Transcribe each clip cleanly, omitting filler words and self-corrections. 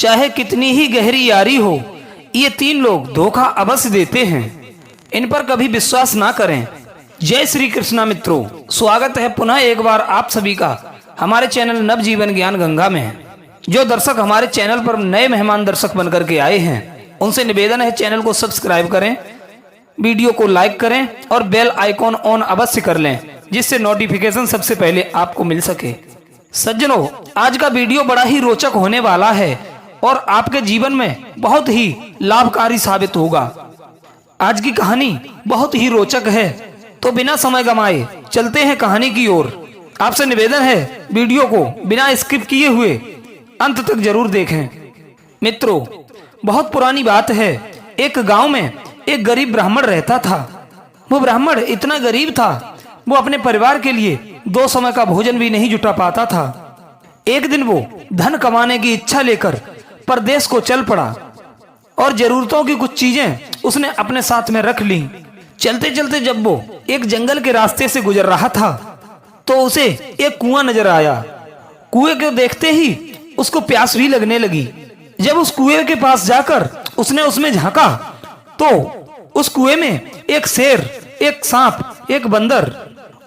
चाहे कितनी ही गहरी यारी हो, ये तीन लोग धोखा अवश्य देते हैं। इन पर कभी विश्वास ना करें। जय श्री कृष्णा मित्रों, स्वागत है पुनः एक बार आप सभी का हमारे चैनल नवजीवन ज्ञान गंगा में। जो दर्शक हमारे चैनल पर नए मेहमान दर्शक बनकर के आए हैं, उनसे निवेदन है चैनल को सब्सक्राइब करें, वीडियो को लाइक करें और बेल आइकॉन ऑन अवश्य कर लें, जिससे नोटिफिकेशन सबसे पहले आपको मिल सके। सज्जनों, आज का वीडियो बड़ा ही रोचक होने वाला है और आपके जीवन में बहुत ही लाभकारी साबित होगा। आज की कहानी बहुत ही रोचक है, तो बिना समय गंवाए चलते हैं कहानी की ओर। आपसे निवेदन है वीडियो को बिना स्किप किए हुए अंत तक जरूर देखें। मित्रों, बहुत पुरानी बात है। एक गांव में एक गरीब ब्राह्मण रहता था। वो ब्राह्मण इतना गरीब था, वो अपने परिवार के लिए 2 समय का भोजन भी नहीं जुटा पाता था। एक दिन वो धन कमाने की इच्छा लेकर परदेश को चल पड़ा और जरूरतों की कुछ चीजें उसने अपने साथ में रख ली। चलते चलते जब वो एक जंगल के रास्ते से गुजर रहा था, तो उसे एक कुआं नजर आया। कुएं को देखते ही उसको प्यास भी लगने लगी। जब उस कुएं के पास जाकर उसने उसमें झांका, तो उस कुएं में एक शेर, एक सांप, एक बंदर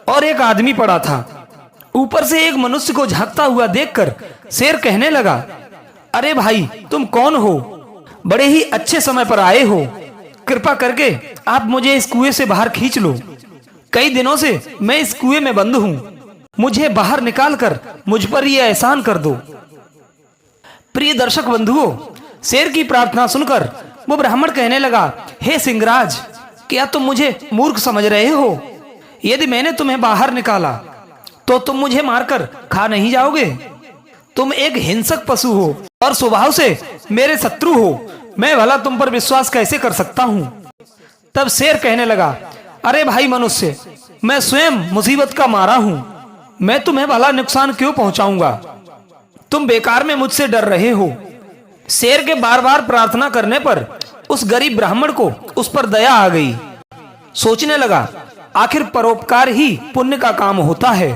और एक आदमी पड़ा था। ऊपर से एक मनुष्य को झांकता हुआ देखकर शेर कहने लगा, अरे भाई, तुम कौन हो? बड़े ही अच्छे समय पर आए हो। कृपा करके आप मुझे इस कुएं से बाहर खींच लो। कई दिनों से मैं इस कुएं में बंद हूं। मुझे बाहर निकालकर मुझ पर यह एहसान कर दो। प्रिय दर्शक बंधुओं, शेर की प्रार्थना सुनकर वो ब्राह्मण कहने लगा, हे सिंहराज, क्या तुम मुझे मूर्ख समझ रहे हो? यदि मैंने तुम्हें बाहर निकाला तो तुम मुझे मारकर खा नहीं जाओगे? तुम एक हिंसक पशु हो और स्वभाव से मेरे शत्रु हो। मैं भला तुम पर विश्वास कैसे कर सकता हूं? तब शेर कहने लगा, अरे भाई मनुष्य, मैं स्वयं मुसीबत का मारा हूं। मैं तुम्हें भला नुकसान क्यों पहुंचाऊंगा? तुम बेकार में मुझसे डर रहे हो। शेर के बार बार प्रार्थना करने पर उस गरीब ब्राह्मण को उस पर दया आ गई। सोचने लगा, आखिर परोपकार ही पुण्य का काम होता है।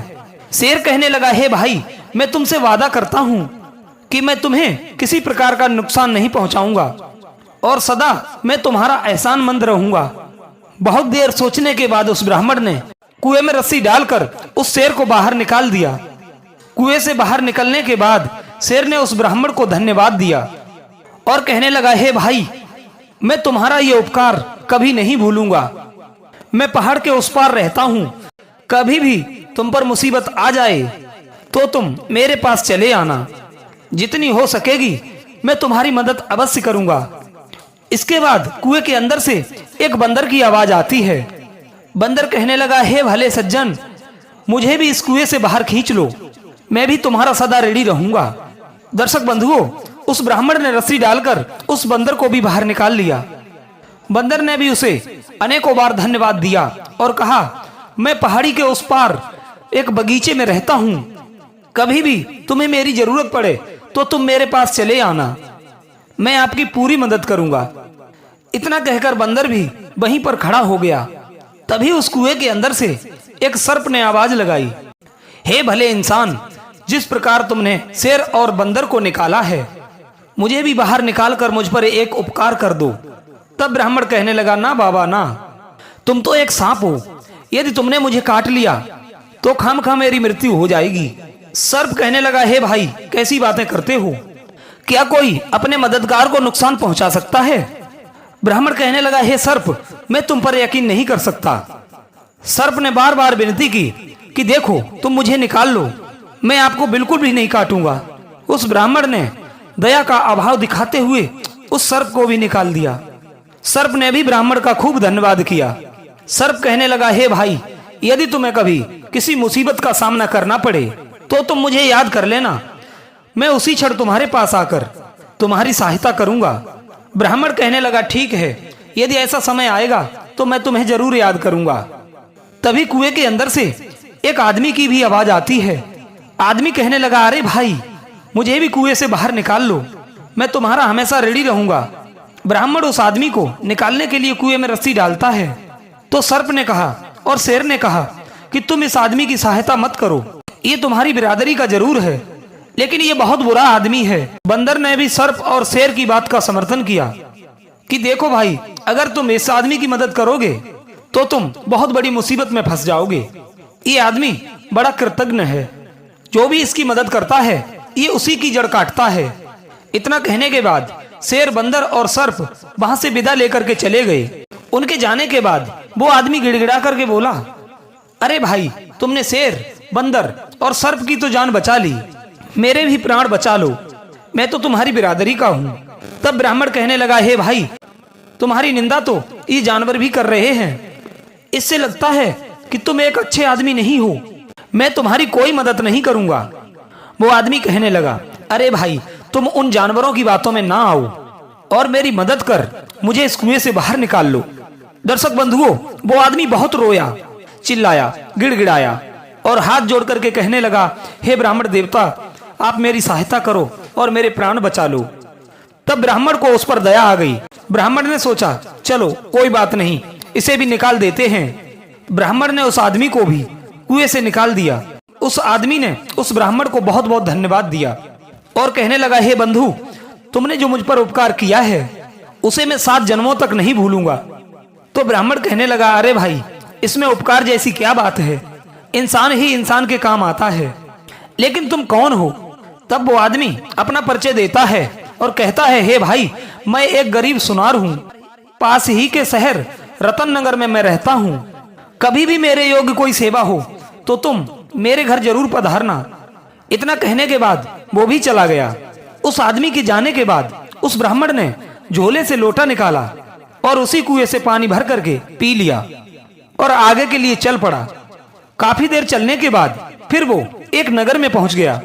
शेर कहने लगा, हे भाई, मैं तुमसे वादा करता हूं कि मैं तुम्हें किसी प्रकार का नुकसान नहीं पहुंचाऊंगा और सदा मैं तुम्हारा एहसानमंद रहूंगा। बहुत देर सोचने के बाद उस ब्राह्मण ने कुएं में रस्सी डालकर उस शेर को बाहर निकाल दिया। कुएं से बाहर निकलने के बाद शेर ने उस ब्राह्मण को धन्यवाद दिया और कहने लगा, हे भाई, मैं तुम्हारा ये उपकार कभी नहीं भूलूंगा। मैं पहाड़ के उस पार रहता हूं। कभी भी तुम पर मुसीबत आ जाए तो तुम मेरे पास चले आना। जितनी हो सकेगी मैं तुम्हारी मदद अवश्य करूंगा। इसके बाद कुएं के अंदर से एक बंदर की आवाज आती है। बंदर कहने लगा, हे भले सज्जन, मुझे भी इस कुएं से बाहर खींच लो। मैं भी तुम्हारा सदा रेडी रहूंगा। दर्शक बंधुओं, उस ब्राह्मण ने रस्सी डालकर उस बंदर को भी बाहर निकाल लिया। बंदर ने भी उसे अनेकों बार धन्यवाद दिया और कहा, मैं पहाड़ी के उस पार एक बगीचे में रहता हूं। कभी भी तुम्हें मेरी जरूरत पड़े तो तुम मेरे पास चले आना। मैं आपकी पूरी मदद करूंगा। इतना कहकर बंदर भी वहीं पर खड़ा हो गया। तभी उस कुएं के अंदर से एक सर्प ने आवाज लगाई, हे भले इंसान, जिस प्रकार तुमने शेर और बंदर को निकाला है, मुझे भी बाहर निकालकर मुझ पर एक उपकार कर दो। तब ब्राह्मण कहने लगा, ना बाबा ना, तुम तो एक सांप हो। यदि तुमने मुझे काट लिया तो खामखा मेरी मृत्यु हो जाएगी। सर्प कहने लगा, हे भाई, कैसी बातें करते हो? क्या कोई अपने मददगार को नुकसान पहुंचा सकता है? ब्राह्मण कहने लगा, हे सर्प, मैं तुम पर यकीन नहीं कर सकता। सर्प ने बार बार विनती की कि देखो, तुम मुझे निकाल लो, मैं आपको बिल्कुल भी नहीं काटूंगा। उस ब्राह्मण ने दया का अभाव दिखाते हुए उस सर्प को भी निकाल दिया। सर्प ने भी ब्राह्मण का खूब धन्यवाद किया। सर्प कहने लगा, हे भाई, यदि तुम्हें कभी किसी मुसीबत का सामना करना पड़े तो तुम मुझे याद कर लेना। मैं उसी क्षण तुम्हारे पास आकर तुम्हारी सहायता करूंगा। ब्राह्मण कहने लगा, ठीक है, यदि ऐसा समय आएगा तो मैं तुम्हें जरूर याद करूंगा। तभी कुएं के अंदर से एक आदमी की भी आवाज आती है। आदमी कहने लगा, अरे भाई, मुझे भी कुएं से बाहर निकाल लो। मैं तुम्हारा हमेशा रेडी रहूंगा। ब्राह्मण उस आदमी को निकालने के लिए कुएं में रस्सी डालता है तो सर्प ने कहा और शेर ने कहा कि तुम इस आदमी की सहायता मत करो, ये तुम्हारी बिरादरी का जरूर है, लेकिन ये बहुत बुरा आदमी है। बंदर ने भी सर्प और शेर की बात का समर्थन किया कि देखो भाई, अगर तुम इस आदमी की मदद करोगे तो तुम बहुत बड़ी मुसीबत में फंस जाओगे। ये आदमी बड़ा कृतज्ञ है, जो भी इसकी मदद करता है ये उसी की जड़ काटता है। इतना कहने के बाद शेर, बंदर और सर्प वहां से विदा लेकर के चले गए। उनके जाने के बाद वो आदमी गिड़गिड़ा करके बोला, अरे भाई, तुमने शेर, बंदर और सर्प की तो जान बचा ली, मेरे भी प्राण बचा लो, मैं तो तुम्हारी बिरादरी का हूँ। तब ब्राह्मण कहने लगा, हे भाई, तुम्हारी निंदा तो ये जानवर भी कर रहे हैं, इससे लगता है कि तुम एक अच्छे आदमी नहीं हो, मैं तुम्हारी कोई मदद नहीं करूंगा। वो आदमी कहने लगा, अरे भाई, तुम उन जानवरों की बातों में ना आओ और मेरी मदद कर मुझे इस कुएं से बाहर निकाल लो। दर्शक बंधुओं, वो आदमी बहुत रोया, चिल्लाया, गिड़गिड़ाया और हाथ जोड़ करके कहने लगा, हे ब्राह्मण देवता, आप मेरी सहायता करो और मेरे प्राण बचा लो। तब ब्राह्मण को उस पर दया आ गई। ब्राह्मण ने सोचा, चलो कोई बात नहीं, इसे भी निकाल देते हैं। ब्राह्मण ने उस आदमी को भी कुएं से निकाल दिया। उस आदमी ने उस ब्राह्मण को बहुत बहुत धन्यवाद दिया और कहने लगा, हे बंधु, तुमने जो मुझ पर उपकार किया है उसे मैं 7 जन्मों तक नहीं भूलूंगा। तो ब्राह्मण कहने लगा, अरे भाई, इसमें उपकार जैसी क्या बात है, इंसान ही इंसान के काम आता है, लेकिन तुम कौन हो? तब वो आदमी अपना परिचय देता है और कहता है, हे भाई, मैं एक गरीब सुनार हूँ, पास ही के शहर रतन नगर में मैं रहता हूँ, कभी भी मेरे योग्य कोई सेवा हो तो तुम मेरे घर जरूर पधारना। इतना कहने के बाद वो भी चला गया। उस आदमी के जाने के बाद उस ब्राह्मण ने झोले से लोटा निकाला और उसी कुएं से पानी भर करके पी लिया और आगे के लिए चल पड़ा। काफी देर चलने के बाद फिर वो एक नगर में पहुंच गया।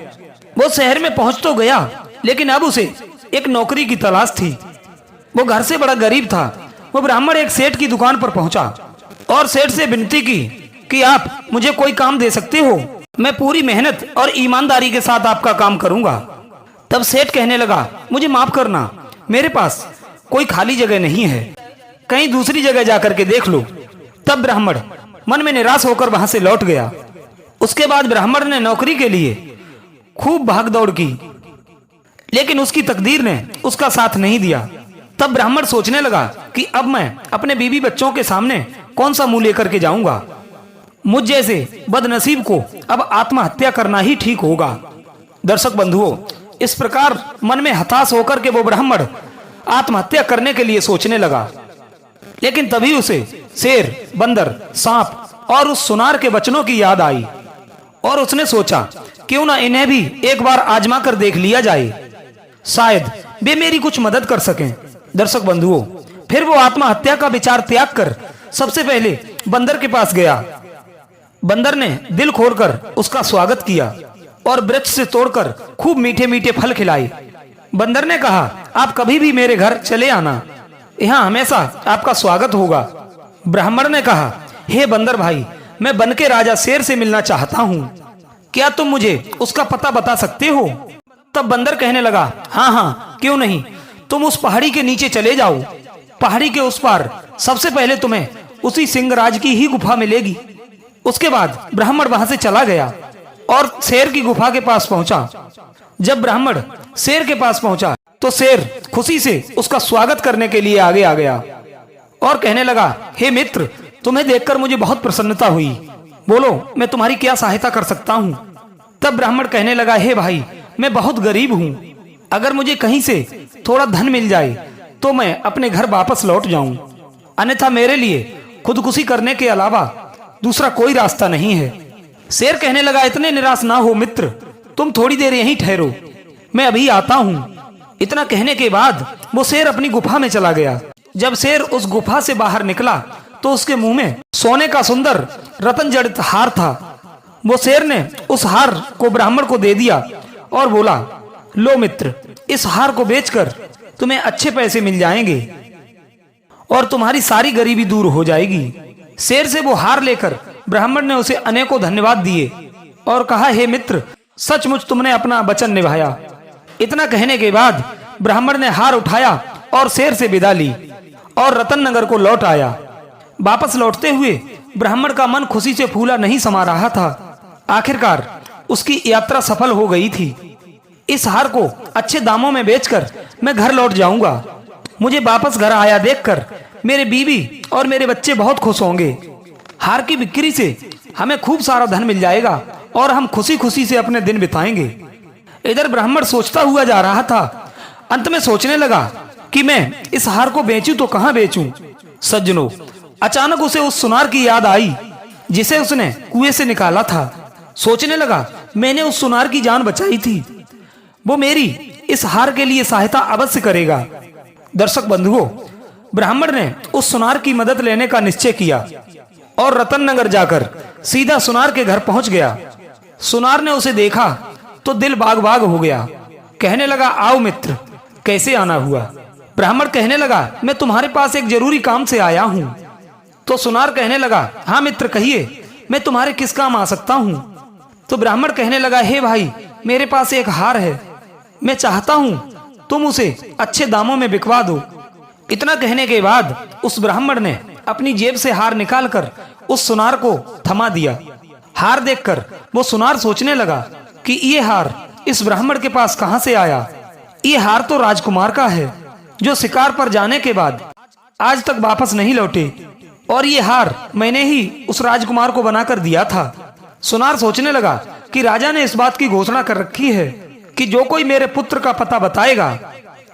वो शहर में पहुंच तो गया, लेकिन अब उसे एक नौकरी की तलाश थी। वो घर से बड़ा गरीब था। वो ब्राह्मण एक सेठ की दुकान पर पहुंचा और सेठ से विनती की कि आप मुझे कोई काम दे सकते हो, मैं पूरी मेहनत और ईमानदारी के साथ आपका काम करूंगा। तब सेठ कहने लगा, मुझे माफ करना, मेरे पास कोई खाली जगह नहीं है, कहीं दूसरी जगह जाकर के देख लो। तब ब्राह्मण मन में निराश होकर वहां से लौट गया। उसके बाद ब्राह्मण ने नौकरी के लिए खूब भाग दौड़ की, लेकिन उसकी तकदीर ने उसका साथ नहीं दिया। तब ब्राह्मण सोचने लगा कि अब मैं अपने बीवी बच्चों के सामने कौन सा मुंह लेकर के जाऊंगा, मुझ जैसे बदनसीब को अब आत्महत्या करना ही ठीक होगा। दर्शक बंधुओं, इस प्रकार मन में हताश होकर के वो ब्राह्मण आत्महत्या करने के लिए सोचने लगा, लेकिन तभी उसे शेर, बंदर, सांप और उस सुनार के वचनों की याद आई और उसने सोचा, क्यों ना इन्हें भी एक बार आजमा कर देख लिया जाए, शायद वे मेरी कुछ मदद कर सकें। दर्शक बंधुओं, फिर वो आत्महत्या का विचार त्याग कर सबसे पहले बंदर के पास गया। बंदर ने दिल खोलकर उसका स्वागत किया और वृक्ष से तोड़कर खूब मीठे मीठे फल खिलाए। बंदर ने कहा, आप कभी भी मेरे घर चले आना, यहाँ हमेशा आपका स्वागत होगा। ब्राह्मण ने कहा, हे बंदर भाई, मैं बन के राजा शेर से मिलना चाहता हूँ, क्या तुम मुझे उसका पता बता सकते हो? तब बंदर कहने लगा, हाँ हाँ, क्यों नहीं, तुम उस पहाड़ी के नीचे चले जाओ, पहाड़ी के उस पार सबसे पहले तुम्हें उसी सिंहराज की ही गुफा मिलेगी। उसके बाद ब्राह्मण वहां से चला गया और शेर की गुफा के पास पहुंचा। जब ब्राह्मण शेर के पास पहुंचा तो शेर खुशी से उसका स्वागत करने के लिए आगे आ गया और कहने लगा, हे मित्र, तुम्हें देखकर मुझे बहुत प्रसन्नता हुई, बोलो मैं तुम्हारी क्या सहायता कर सकता हूँ? तब ब्राह्मण कहने लगा, हे भाई, मैं बहुत गरीब हूँ, अगर मुझे कहीं से थोड़ा धन मिल जाए तो मैं अपने घर वापस लौट जाऊं, अन्यथा मेरे लिए खुदकुशी करने के अलावा दूसरा कोई रास्ता नहीं है। शेर कहने लगा, इतने निराश ना हो मित्र, तुम थोड़ी देर यहीं ठहरो, मैं अभी आता हूँ। इतना कहने के बाद वो शेर अपनी गुफा में चला गया। जब शेर उस गुफा से बाहर निकला तो उसके मुंह में सोने का सुंदर रतन जड़ित हार था। वो शेर ने उस हार को ब्राह्मण को दे दिया और बोला, लो मित्र, इस हार को बेचकर तुम्हें अच्छे पैसे मिल जाएंगे और तुम्हारी सारी गरीबी दूर हो जाएगी। शेर से वो हार लेकर ब्राह्मण ने उसे अनेकों धन्यवाद दिए और कहा, हे मित्र, सचमुच तुमने अपना वचन निभाया। इतना कहने के बाद ब्राह्मण ने हार उठाया और शेर से विदा ली और रतन नगर को लौट आया। वापस लौटते हुए ब्राह्मण का मन खुशी से फूला नहीं समा रहा था। आखिरकार उसकी यात्रा सफल हो गई थी। इस हार को अच्छे दामों में बेचकर मैं घर लौट जाऊंगा। मुझे वापस घर आया देखकर मेरे बीवी और मेरे बच्चे बहुत खुश होंगे। हार की बिक्री से हमें खूब सारा धन मिल जाएगा और हम खुशी खुशी से अपने दिन बिताएंगे। इधर ब्राह्मण सोचता हुआ जा रहा था। अंत में सोचने लगा कि मैं इस हार को बेचूं तो कहां बेचूं। सज्जनों, अचानक उसे उस सुनार की याद आई जिसे उसने कुएं से निकाला था। सोचने लगा, मैंने उस सुनार की जान बचाई थी, वो मेरी इस हार के लिए सहायता अवश्य करेगा। दर्शक बंधुओं, ब्राह्मण ने उस सुनार की मदद लेने का निश्चय किया और रतन नगर जाकर सीधा सुनार के घर पहुंच गया। सुनार ने उसे देखा तो दिल बाग बाग हो गया। कहने लगा, आओ मित्र, कैसे आना हुआ। ब्राह्मण कहने लगा, मैं तुम्हारे पास एक जरूरी काम से आया हूं। तो सुनार कहने लगा, हाँ मित्र कहिए, मैं तुम्हारे किस काम आ सकता हूं। तो ब्राह्मण कहने लगा, हे भाई, मेरे पास एक हार है, मैं चाहता हूं तुम उसे अच्छे दामों में बिकवा दो। इतना कहने के बाद उस ब्राह्मण ने अपनी जेब से हार निकालकर उस सुनार को थमा दिया। हार देखकर वो सुनार सोचने लगा कि ये हार इस ब्राह्मण के पास कहां से आया। ये हार तो राजकुमार का है जो शिकार पर जाने के बाद आज तक वापस नहीं लौटे, और ये हार मैंने ही उस राजकुमार को बनाकर दिया था। सुनार सोचने लगा कि राजा ने इस बात की घोषणा कर रखी है कि जो कोई मेरे पुत्र का पता बताएगा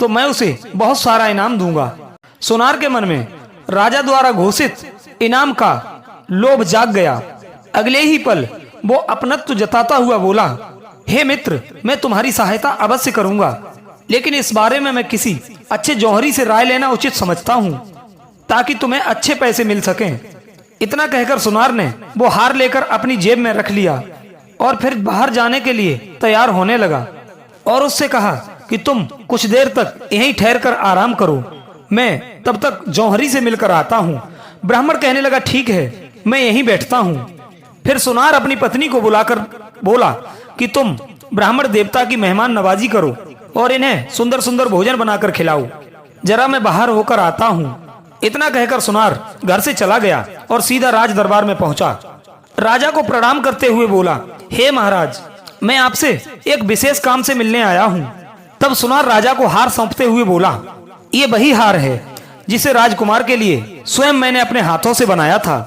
तो मैं उसे बहुत सारा इनाम दूंगा। सुनार के मन में राजा द्वारा घोषित इनाम का लोभ जाग गया। अगले ही पल वो अपनत्व जताता हुआ बोला, हे मित्र, मैं तुम्हारी सहायता अवश्य करूंगा, लेकिन इस बारे में मैं किसी अच्छे जौहरी से राय लेना उचित समझता हूं ताकि तुम्हें अच्छे पैसे मिल सकें। इतना कहकर सुनार ने वो हार लेकर अपनी जेब में रख लिया और फिर बाहर जाने के लिए तैयार होने लगा और उससे कहा कि तुम कुछ देर तक यहीं ठहर कर आराम करो, मैं तब तक जौहरी से मिलकर आता हूँ। ब्राह्मण कहने लगा, ठीक है, मैं यहीं बैठता हूँ। फिर सुनार अपनी पत्नी को बुलाकर बोला कि तुम ब्राह्मण देवता की मेहमान नवाजी करो और इन्हें सुंदर सुंदर भोजन बनाकर खिलाओ, जरा मैं बाहर होकर आता हूँ। इतना कहकर सुनार घर से चला गया और सीधा राज दरबार में पहुंचा। राजा को प्रणाम करते हुए बोला, हे महाराज, मैं आपसे एक विशेष काम से मिलने आया हूँ। तब सुनार राजा को हार सौंपते हुए बोला, ये वही हार है जिसे राजकुमार के लिए स्वयं मैंने अपने हाथों से बनाया था।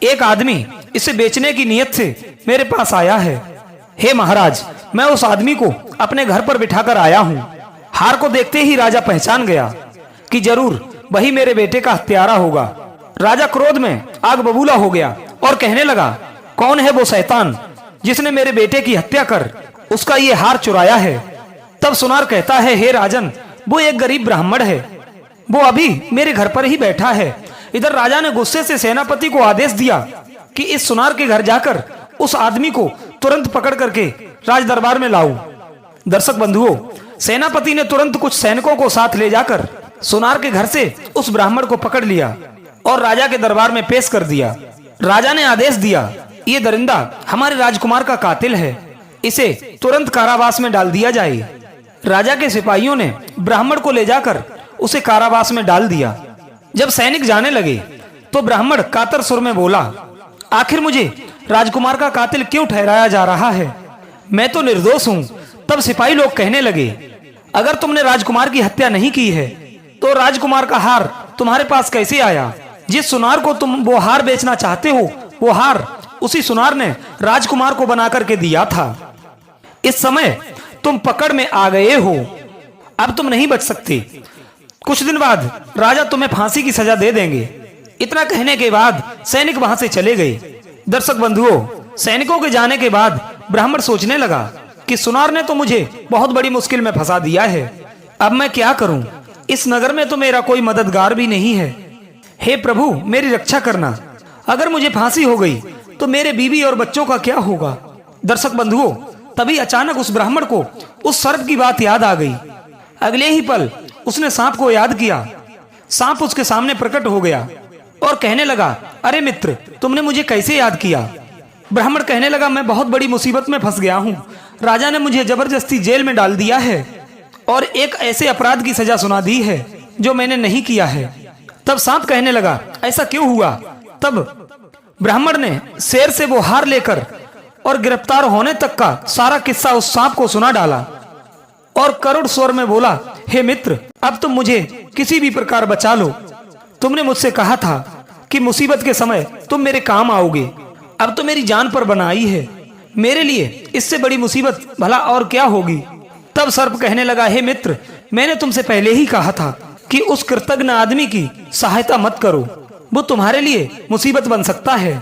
एक आदमी इसे बेचने की नियत से मेरे पास आया है। हे महाराज, मैं उस आदमी को अपने घर पर बिठाकर आया हूँ। हार को देखते ही राजा पहचान गया कि जरूर वही मेरे बेटे का हत्यारा होगा। राजा क्रोध में आग बबूला हो गया और कहने लगा, कौन है वो शैतान जिसने मेरे बेटे की हत्या कर उसका ये हार चुराया है। तब सुनार कहता है, हे राजन, वो एक गरीब ब्राह्मण है, वो अभी मेरे घर पर ही बैठा है। इधर राजा ने गुस्से से सेनापति को आदेश दिया कि इस सुनार के घर जाकर उस आदमी को तुरंत पकड़ करके राज दरबार में लाओ। दर्शक बंधुओं, सेनापति ने तुरंत कुछ सैनिकों को साथ ले जाकर सुनार के घर से उस ब्राह्मण को पकड़ लिया और राजा के दरबार में पेश कर दिया। राजा ने आदेश दिया, ये दरिंदा हमारे राजकुमार का कातिल है, इसे तुरंत कारावास में डाल दिया जाए। राजा के सिपाहियों ने ब्राह्मण को ले जाकर उसे कारावास में डाल दिया। जब सैनिक जाने लगे तो ब्राह्मण कातर सुर में बोला, आखिर मुझे राजकुमार का कातिल क्यों ठहराया जा रहा है? मैं तो निर्दोष हूँ। तब सिपाही लोग कहने लगे, अगर तुमने राजकुमार की हत्या नहीं की है तो राजकुमार का हार तुम्हारे पास कैसे आया? जिस सुनार को तुम वो हार बेचना चाहते हो, वो हार उसी सुनार ने राजकुमार को बना करके दिया था। इस समय तुम पकड़ में आ गए हो, अब तुम नहीं बच सकते। कुछ दिन बाद राजा तुम्हें फांसी की सजा दे देंगे। इतना कहने के बाद सैनिक वहां से चले गए। दर्शक बंधुओं, सैनिकों के जाने के बाद ब्राह्मण सोचने लगा कि सुनार ने तो मुझे बहुत बड़ी मुश्किल में फंसा दिया है, अब मैं क्या करूं? इस नगर में तो मेरा कोई मददगार भी नहीं है। हे प्रभु, मेरी रक्षा करना। अगर मुझे फांसी हो गई तो मेरे बीवी और बच्चों का क्या होगा? दर्शक बंधुओं, तभी अचानक उस ब्राह्मण को उस सर्प की बात याद आ गई। अगले ही पल उसने सांप को याद किया। सांप उसके सामने प्रकट हो गया और कहने लगा, अरे मित्र, तुमने मुझे कैसे याद किया? ब्राह्मण कहने लगा, मैं बहुत बड़ी मुसीबत में फंस गया हूँ। राजा ने मुझे जबरदस्ती जेल में डाल दिया है और एक ऐसे अपराध की सजा सुना दी है जो मैंने नहीं किया है। तब सांप कहने लगा, ऐसा क्यों हुआ? तब ब्राह्मण ने शेर से वो हार लेकर और गिरफ्तार होने तक का सारा किस्सा उस सांप को सुना डाला। और करुण स्वर में बोला, हे मित्र, अब तुम मुझे किसी भी प्रकार बचा लो। तुमने मुझसे कहा था कि मुसीबत के समय तुम मेरे काम आओगे। अब तो मेरी जान पर बनाई है, मेरे लिए इससे बड़ी मुसीबत भला और क्या होगी। तब सर्प कहने लगा, हे मित्र, मैंने तुमसे पहले ही कहा था कि उस कृतज्ञ आदमी की सहायता मत करो, वो तुम्हारे लिए मुसीबत बन सकता है।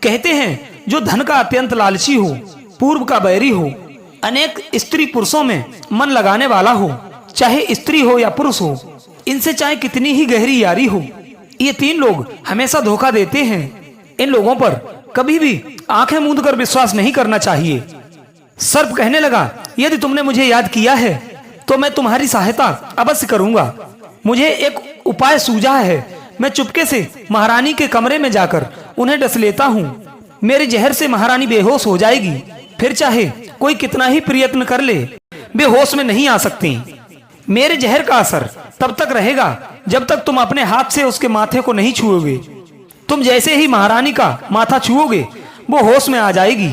कहते हैं जो धन का अत्यंत लालची हो, पूर्व का बैरी हो, अनेक स्त्री पुरुषों में मन लगाने वाला हो, चाहे स्त्री हो या पुरुष हो, इनसे चाहे कितनी ही गहरी यारी हो, ये तीन लोग हमेशा धोखा देते हैं। इन लोगों पर कभी भी आंखें मूंद कर विश्वास नहीं करना चाहिए। सर्प कहने लगा, यदि तुमने मुझे याद किया है तो मैं तुम्हारी सहायता अवश्य करूंगा। मुझे एक उपाय सूझा है, मैं चुपके से महारानी के कमरे में जाकर उन्हें डस लेता हूँ। मेरे जहर से महारानी बेहोश हो जाएगी, फिर चाहे कोई कितना ही प्रयत्न कर ले, बेहोश में नहीं आ सकती। मेरे जहर का असर तब तक रहेगा जब तक तुम अपने हाथ से उसके माथे को नहीं छुओगे। तुम जैसे ही महारानी का माथा छुओगे, वो होश में आ जाएगी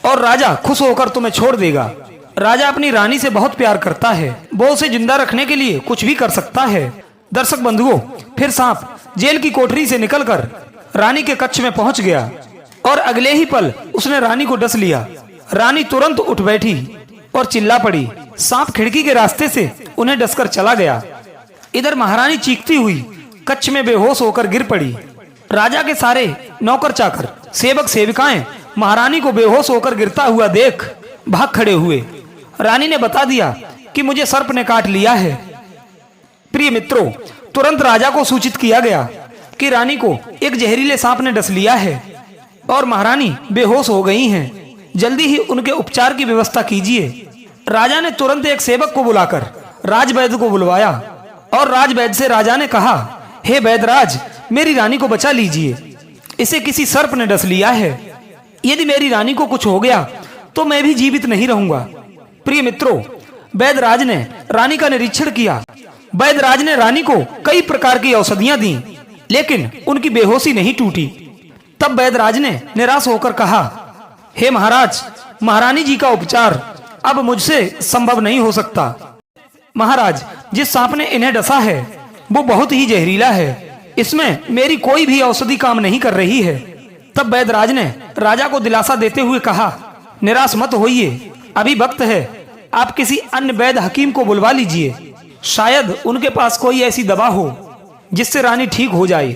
और राजा खुश होकर तुम्हें छोड़ देगा। राजा अपनी रानी से बहुत प्यार करता है, वो उसे जिंदा रखने के लिए कुछ भी कर सकता है। दर्शक बंधुओं, फिर सांप जेल की कोठरी से निकलकर रानी के कक्ष में पहुंच गया और अगले ही पल उसने रानी को डस लिया। रानी तुरंत उठ बैठी और चिल्ला पड़ी। सांप खिड़की के रास्ते से उन्हें डसकर चला गया। इधर महारानी चीखती हुई कच्छ में बेहोश होकर गिर पड़ी। राजा के सारे नौकर चाकर, सेवक सेविकाएं महारानी को बेहोश होकर गिरता हुआ देख भाग खड़े हुए। रानी ने बता दिया कि मुझे सर्प ने काट लिया है। प्रिय मित्रों, तुरंत राजा को सूचित किया गया कि रानी को एक जहरीले सांप ने डस लिया है और महारानी बेहोश हो गई हैं। जल्दी ही उनके उपचार की व्यवस्था कीजिए। राजा ने तुरंत एक सेवक को बुलाकर राजवैद्य को बुलवाया और राजवैद्य से राजा ने कहा, हे वैद्यराज, मेरी रानी को बचा लीजिए, इसे किसी सर्प ने डस लिया है। यदि मेरी रानी को कुछ हो गया तो मैं भी जीवित नहीं रहूंगा। प्रिय मित्रों, वैद्यराज ने रानी का निरीक्षण किया। वैद्यराज ने रानी को कई प्रकार की औषधियां दी, लेकिन उनकी बेहोशी नहीं टूटी। तब वैद्यराज ने निराश होकर कहा, हे महाराज, महारानी जी का उपचार अब मुझसे संभव नहीं हो सकता। महाराज, जिस सांप ने इन्हें डसा है वो बहुत ही जहरीला है, इसमें मेरी कोई भी औषधि काम नहीं कर रही है। तब वैद्यराज ने राजा को दिलासा देते हुए कहा, निराश मत होइए, अभी वक्त है, आप किसी अन्य वैद्य हकीम को बुलवा लीजिए, शायद उनके पास कोई ऐसी दवा हो जिससे रानी ठीक हो जाए।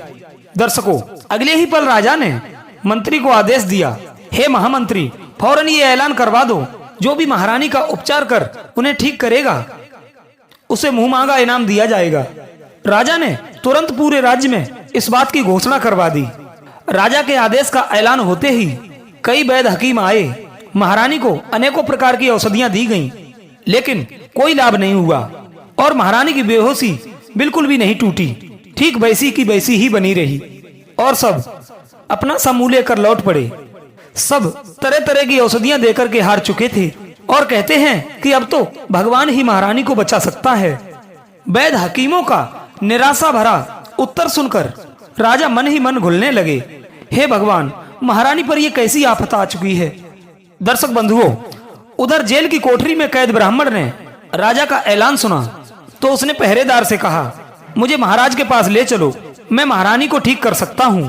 दर्शकों, अगले ही पल राजा ने मंत्री को आदेश दिया, हे महामंत्री, फौरन ये ऐलान करवा दो, जो भी महारानी का उपचार कर उन्हें ठीक करेगा उसे मुंह मांगा इनाम दिया जाएगा। राजा ने तुरंत पूरे राज्य में इस बात की घोषणा करवा दी। राजा के आदेश का ऐलान होते ही कई वैद्य हकीम आए। महारानी को अनेकों प्रकार की औषधियां दी गईं, लेकिन कोई लाभ नहीं हुआ और महारानी की बेहोशी बिल्कुल भी नहीं टूटी, ठीक वैसी की वैसी ही बनी रही और सब अपना समूह लेकर लौट पड़े। सब तरह तरह की औषधियां देकर के हार चुके थे और कहते हैं कि अब तो भगवान ही महारानी को बचा सकता है। वैद्य हकीमों का निराशा भरा उत्तर सुनकर राजा मन ही मन घुलने लगे। हे भगवान, महारानी पर यह कैसी आफत आ चुकी है। दर्शक बंधुओं, उधर जेल की कोठरी में कैद ब्राह्मण ने राजा का ऐलान सुना तो उसने पहरेदार से कहा, मुझे महाराज के पास ले चलो, मैं महारानी को ठीक कर सकता हूँ।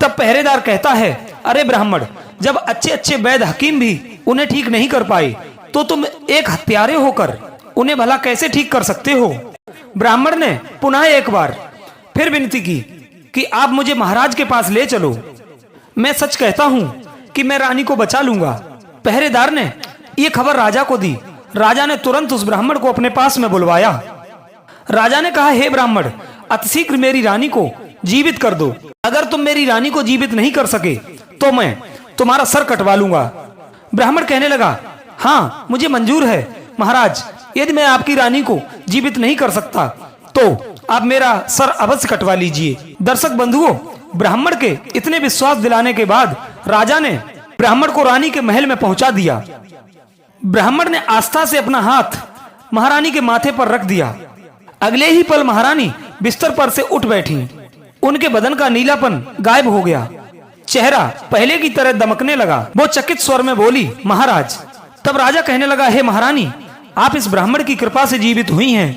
तब पहरेदार कहता है, अरे ब्राह्मण, जब अच्छे अच्छे वैद्य हकीम भी उन्हें ठीक नहीं कर पाए तो तुम एक हत्यारे होकर उन्हें भला कैसे ठीक कर सकते हो। ब्राह्मण ने पुनः एक बार फिर विनती की कि आप मुझे महाराज के पास ले चलो, मैं सच कहता हूँ कि मैं रानी को बचा लूंगा। पहरेदार ने ये खबर राजा को दी। राजा ने तुरंत उस ब्राह्मण को अपने पास में बुलवाया। राजा ने कहा, हे ब्राह्मण, अतिशीघ्र मेरी रानी को जीवित कर दो। अगर तुम मेरी रानी को जीवित नहीं कर सके तो मैं तुम्हारा सर कटवा लूंगा। ब्राह्मण कहने लगा, हाँ, मुझे मंजूर है महाराज, यदि मैं आपकी रानी को जीवित नहीं कर सकता तो आप मेरा सर अवश्य कटवा लीजिए। दर्शक बंधुओं, ब्राह्मण के इतने विश्वास दिलाने के बाद राजा ने ब्राह्मण को रानी के महल में पहुंचा दिया। ब्राह्मण ने आस्था से अपना हाथ महारानी के माथे पर रख दिया। अगले ही पल महारानी बिस्तर पर से उठ बैठी। उनके बदन का नीलापन गायब हो गया, चेहरा पहले की तरह दमकने लगा। वो चकित स्वर में बोली, महाराज। तब राजा कहने लगा, हे महारानी, आप इस ब्राह्मण की कृपा से जीवित हुई हैं।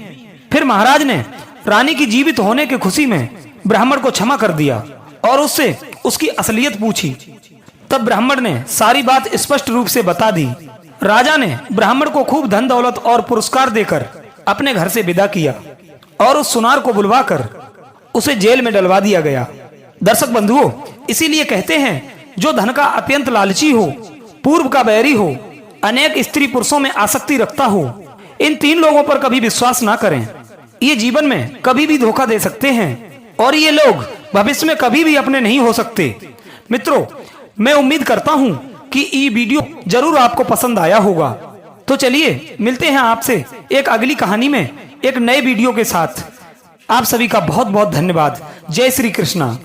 फिर महाराज ने रानी की जीवित होने की खुशी में ब्राह्मण को क्षमा कर दिया और उससे उसकी असलियत पूछी। तब ब्राह्मण ने सारी बात स्पष्ट रूप से बता दी। राजा ने ब्राह्मण को खूब धन दौलत और पुरस्कार देकर अपने घर से विदा किया और उस सुनार को बुलवाकर उसे जेल में डलवा दिया गया। दर्शक बंधुओं, इसीलिए कहते हैं जो धन का अत्यंत लालची हो, पूर्व का बैरी हो, अनेक स्त्री पुरुषों में आसक्ति रखता हो, इन 3 लोगों पर कभी विश्वास ना करें। ये जीवन में कभी भी धोखा दे सकते हैं और ये लोग भविष्य में कभी भी अपने नहीं हो सकते। मित्रों, मैं उम्मीद करता हूं कि ये वीडियो जरूर आपको पसंद आया होगा। तो चलिए मिलते हैं आपसे एक अगली कहानी में एक नए वीडियो के साथ। आप सभी का बहुत बहुत धन्यवाद। जय श्री कृष्णा।